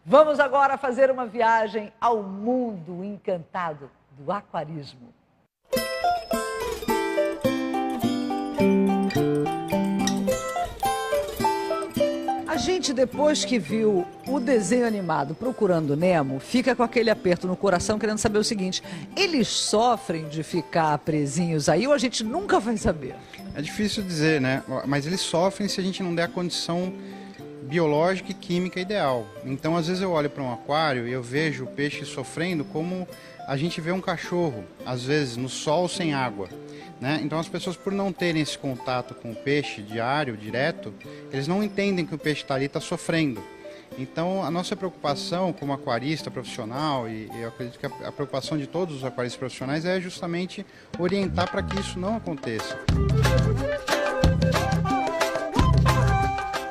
Vamos agora fazer uma viagem ao mundo encantado do aquarismo. A gente, depois que viu o desenho animado Procurando Nemo, fica com aquele aperto no coração querendo saber o seguinte: eles sofrem de ficar presinhos aí ou a gente nunca vai saber? É difícil dizer, né? Mas eles sofrem se a gente não der a condição biológica e química ideal. Então, às vezes eu olho para um aquário e eu vejo o peixe sofrendo como a gente vê um cachorro, às vezes no sol sem água, né? Então as pessoas, por não terem esse contato com o peixe diário, direto, eles não entendem que o peixe está ali, está sofrendo. Então a nossa preocupação como aquarista profissional, e eu acredito que a preocupação de todos os aquaristas profissionais é justamente orientar para que isso não aconteça.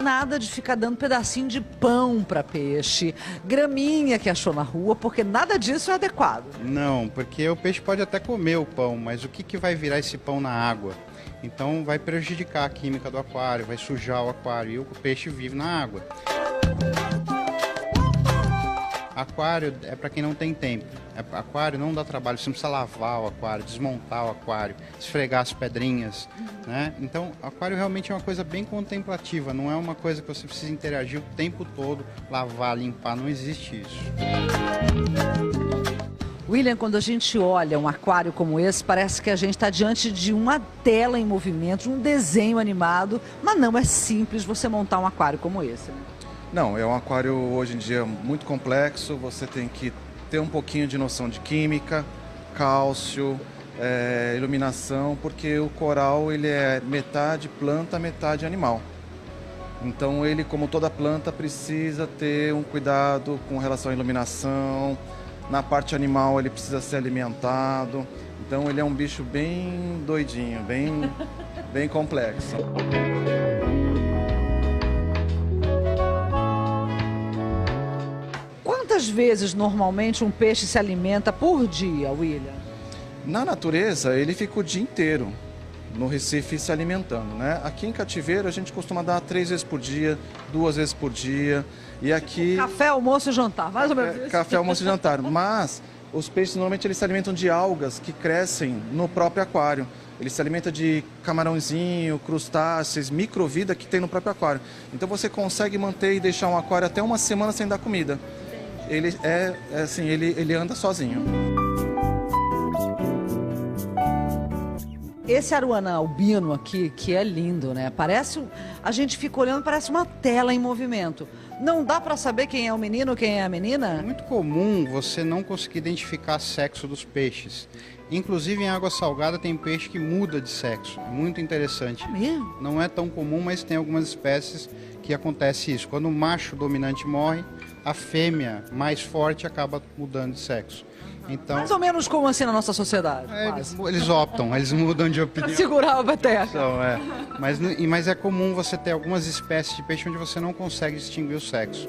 Nada de ficar dando pedacinho de pão para peixe, graminha que achou na rua, porque nada disso é adequado. Não, porque o peixe pode até comer o pão, mas o que vai virar esse pão na água? Então vai prejudicar a química do aquário, vai sujar o aquário e o peixe vive na água. Aquário é para quem não tem tempo. Aquário não dá trabalho, você não precisa lavar o aquário, desmontar o aquário, esfregar as pedrinhas, né? Então, aquário realmente é uma coisa bem contemplativa, não é uma coisa que você precisa interagir o tempo todo, lavar, limpar, não existe isso. William, quando a gente olha um aquário como esse, parece que a gente está diante de uma tela em movimento, de um desenho animado, mas não é simples você montar um aquário como esse, né? Não, é um aquário hoje em dia muito complexo, você tem que ter um pouquinho de noção de química, cálcio, iluminação, porque o coral ele é metade planta, metade animal. Então ele, como toda planta, precisa ter um cuidado com relação à iluminação. Na parte animal ele precisa ser alimentado. Então ele é um bicho bem doidinho, bem complexo. Quantas vezes normalmente um peixe se alimenta por dia, William? Na natureza ele fica o dia inteiro no Recife se alimentando, né? Aqui em cativeiro a gente costuma dar 3 vezes por dia, 2 vezes por dia. E aqui... Café, almoço e jantar, mais ou menos isso? Café, almoço e jantar. Mas os peixes normalmente eles se alimentam de algas que crescem no próprio aquário. Ele se alimenta de camarãozinho, crustáceos, microvida que tem no próprio aquário. Então você consegue manter e deixar um aquário até uma semana sem dar comida. Ele ele anda sozinho. Esse aruana albino aqui, que é lindo, né? A gente fica olhando, parece uma tela em movimento. Não dá para saber quem é o menino, quem é a menina? É muito comum você não conseguir identificar o sexo dos peixes. Inclusive em água salgada tem peixe que muda de sexo. É muito interessante. É mesmo? Não é tão comum, mas tem algumas espécies que acontece isso. Quando o macho dominante morre, a fêmea mais forte acaba mudando de sexo. Então, mais ou menos como assim na nossa sociedade. Eles optam, eles mudam de opinião. Pra segurar o peteca. Então, mas é comum você ter algumas espécies de peixe onde você não consegue distinguir o sexo.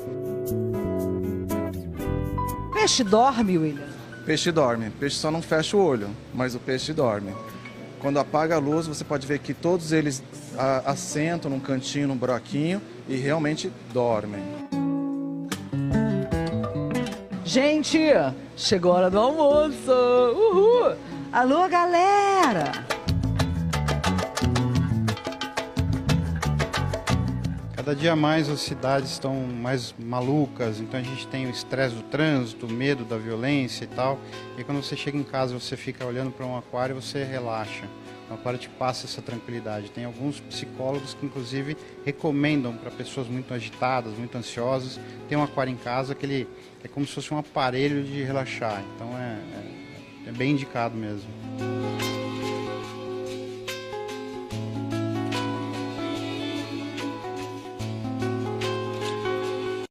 Peixe dorme, William? Peixe dorme. Peixe só não fecha o olho, mas o peixe dorme. Quando apaga a luz, você pode ver que todos eles assentam num cantinho, num buraquinho e realmente dormem. Gente, chegou a hora do almoço. Uhul! Alô, galera! Cada dia mais as cidades estão mais malucas, então a gente tem o estresse do trânsito, o medo da violência e tal. E quando você chega em casa, você fica olhando para um aquário, você relaxa. O aquário te passa essa tranquilidade. Tem alguns psicólogos que inclusive recomendam para pessoas muito agitadas, muito ansiosas, ter um aquário em casa que ele é como se fosse um aparelho de relaxar. Então é bem indicado mesmo.